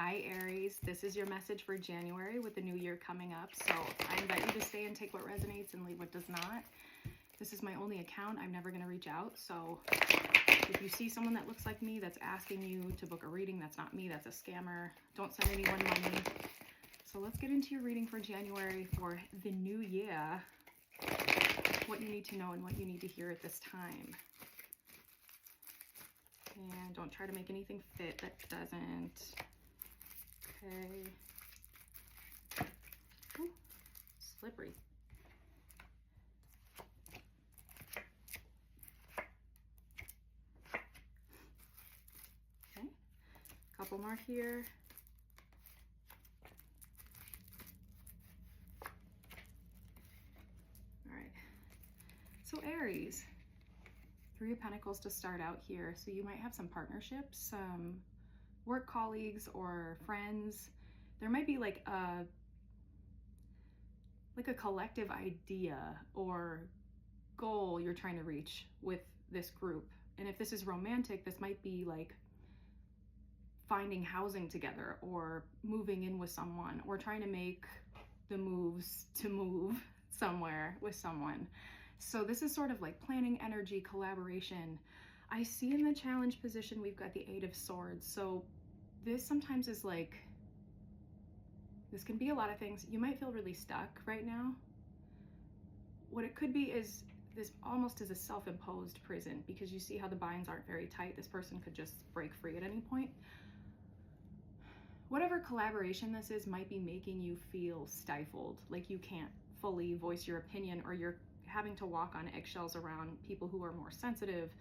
Hi Aries, this is your message for January with the new year coming up. So I invite you to stay and take what resonates and leave what does not. This is my only account. I'm never going to reach out. So if you see someone that looks like me that's asking you to book a reading, that's not me, that's a scammer. Don't send anyone money. So let's get into your reading for January for the new year. What you need to know and what you need to hear at this time. And don't try to make anything fit that doesn't. Okay. Ooh, slippery. Okay, couple more here. All right, so Aries, Three of Pentacles to start out here. So you might have some partnerships, some work colleagues or friends. There might be like a collective idea or goal you're trying to reach with this group. And if this is romantic, this might be like finding housing together or moving in with someone or trying to make the moves to move somewhere with someone. So this is sort of like planning, energy, collaboration. I see in the challenge position, we've got the Eight of Swords. So this sometimes is like, this can be a lot of things. You might feel really stuck right now. What it could be is this almost is a self-imposed prison because you see how the binds aren't very tight. This person could just break free at any point. Whatever collaboration this is might be making you feel stifled, like you can't fully voice your opinion, or you're having to walk on eggshells around people who are more sensitive.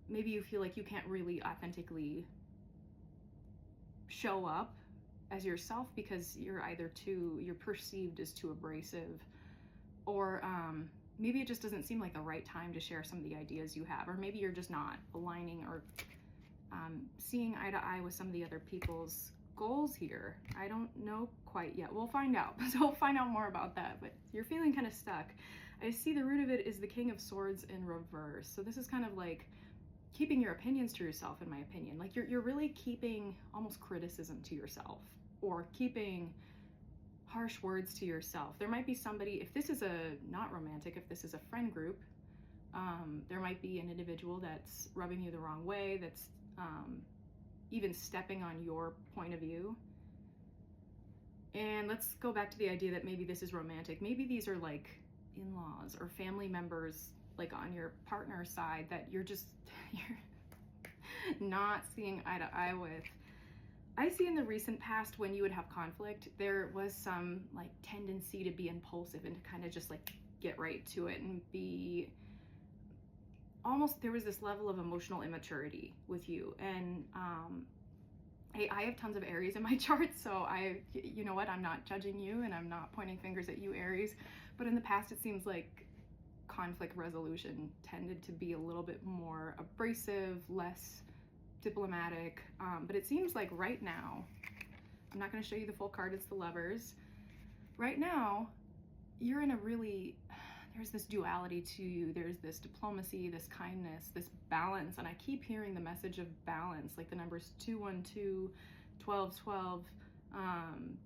Maybe you feel like you can't really authentically show up as yourself because you're either you're perceived as too abrasive, or maybe it just doesn't seem like the right time to share some of the ideas you have, or maybe you're just not aligning or seeing eye to eye with some of the other people's goals here. I don't know quite yet. We'll find out. So we'll find out more about that, but you're feeling kind of stuck. I see the root of it is the King of Swords in reverse. So this is kind of like keeping your opinions to yourself, in my opinion. Like you're really keeping almost criticism to yourself, or keeping harsh words to yourself. There might be somebody, if this is not romantic, if this is a friend group, there might be an individual that's rubbing you the wrong way, that's even stepping on your point of view. And let's go back to the idea that maybe this is romantic. Maybe these are like in-laws or family members, like on your partner's side, that you're not seeing eye to eye with. I see in the recent past when you would have conflict, there was some like tendency to be impulsive and to kind of just like get right to it and be almost, there was this level of emotional immaturity with you. And hey, I have tons of Aries in my chart, so you know what, I'm not judging you and I'm not pointing fingers at you, Aries, but in the past it seems like conflict resolution tended to be a little bit more abrasive, less diplomatic, but it seems like right now, I'm not going to show you the full card, it's the Lovers. Right now, you're in a really, there's this duality to you. There's this diplomacy, this kindness, this balance, and I keep hearing the message of balance, like the numbers 212, 1212,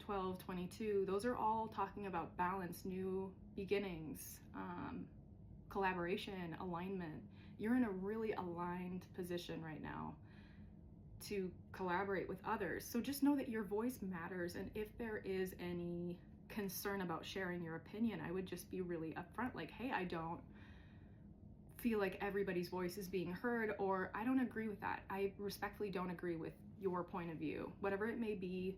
1222. Those are all talking about balance, new beginnings, collaboration, alignment. You're in a really aligned position right now to collaborate with others. So just know that your voice matters, and if there is any concern about sharing your opinion, I would just be really upfront, like, hey, I don't feel like everybody's voice is being heard, or I don't agree with that. I respectfully don't agree with your point of view. Whatever it may be,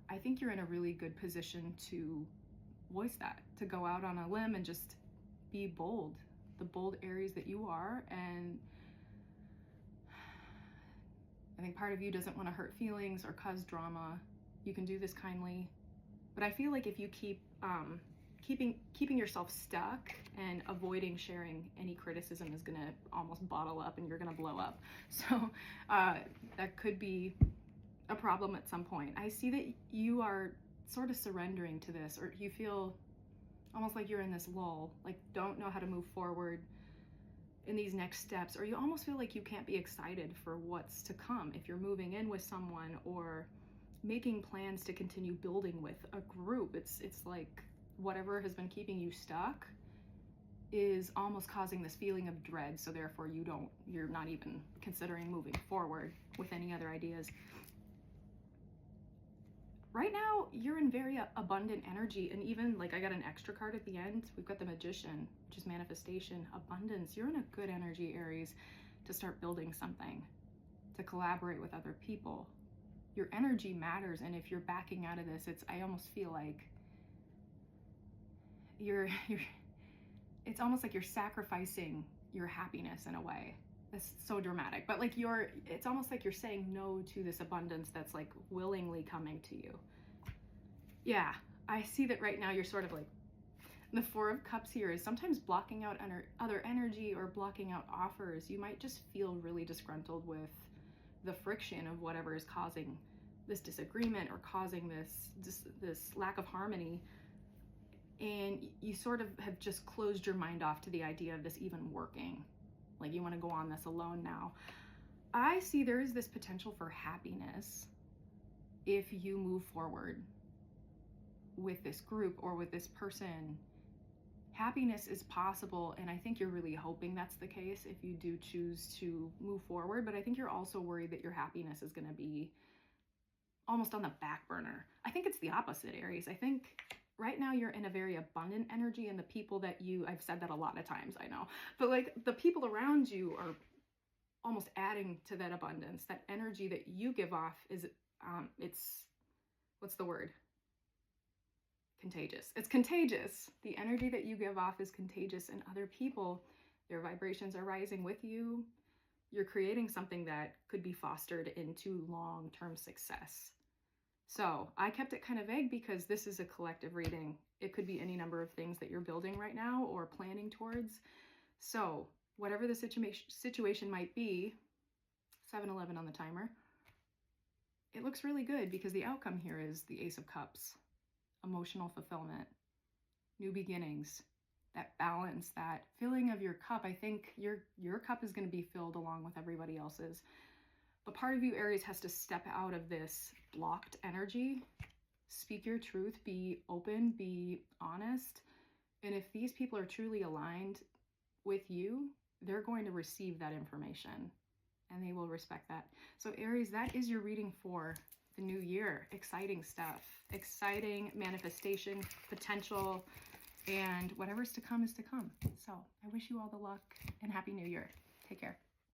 I think you're in a really good position to voice that, to go out on a limb and just be bold, the bold Aries that you are. And I think part of you doesn't want to hurt feelings or cause drama. You can do this kindly. But I feel like if you keep keeping yourself stuck and avoiding sharing any criticism is gonna almost bottle up and you're gonna blow up. So that could be a problem at some point. I see that you are sort of surrendering to this, or you feel almost like you're in this lull, like don't know how to move forward. in these next steps, or you almost feel like you can't be excited for what's to come if you're moving in with someone or making plans to continue building with a group. It's like whatever has been keeping you stuck is almost causing this feeling of dread, so therefore you're not even considering moving forward with any other ideas. Right now, you're in very abundant energy, and even like I got an extra card at the end. We've got the Magician, which is manifestation, abundance. You're in a good energy, Aries, to start building something, to collaborate with other people. Your energy matters, and if you're backing out of this, I almost feel like it's almost like you're sacrificing your happiness in a way. It's so dramatic, but like it's almost like you're saying no to this abundance that's like willingly coming to you. Yeah, I see that right now you're sort of like, the Four of Cups here is sometimes blocking out other energy or blocking out offers. You might just feel really disgruntled with the friction of whatever is causing this disagreement or causing this lack of harmony. And you sort of have just closed your mind off to the idea of this even working. Like you want to go on this alone now. I see there is this potential for happiness if you move forward with this group or with this person. Happiness is possible, and I think you're really hoping that's the case if you do choose to move forward, but I think you're also worried that your happiness is going to be almost on the back burner. I think it's the opposite, Aries. I think right now you're in a very abundant energy, and the people that I've said that a lot of times, I know, but like the people around you are almost adding to that abundance. That energy that you give off is, what's the word? Contagious. It's contagious. The energy that you give off is contagious, and other people, their vibrations are rising with you. You're creating something that could be fostered into long-term success. So I kept it kind of vague because this is a collective reading. It could be any number of things that you're building right now or planning towards. So whatever the situation might be, 7-11 on the timer, it looks really good because the outcome here is the Ace of Cups. Emotional fulfillment, new beginnings, that balance, that filling of your cup. I think your cup is going to be filled along with everybody else's. But part of you, Aries, has to step out of this blocked energy, speak your truth, be open, be honest. And if these people are truly aligned with you, they're going to receive that information and they will respect that. So Aries, that is your reading for the new year. Exciting stuff, exciting manifestation, potential, and whatever's to come is to come. So I wish you all the luck and Happy New Year. Take care.